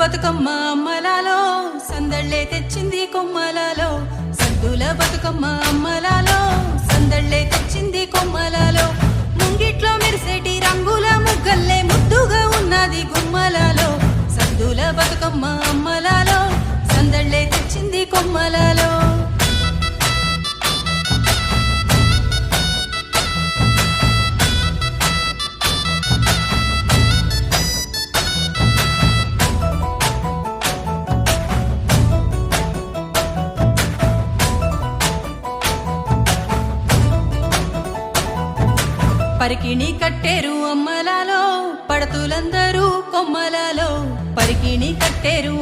బతుకమ్మ అమ్మలాలో సందళ్ళే తెచ్చింది కొమ్మలాలో సద్దుల బతుకమ్మ అమ్మలాలో సందళ్ళే తెచ్చింది కొమ్మలాలో ముంగిట్లో మెరిసేటి రంగుల ముగ్గల్లే ముద్దుగా ఉన్నది గుమ్మలాలో సద్దుల బతుకమ్మ అమ్మలాలో సందళ్ళే తెచ్చింది కొమ్మలాలో పరికిణి కట్టేరు అమ్మలాలో పడతులందరూ కొమ్మలాలో పరికిణి కట్టేరు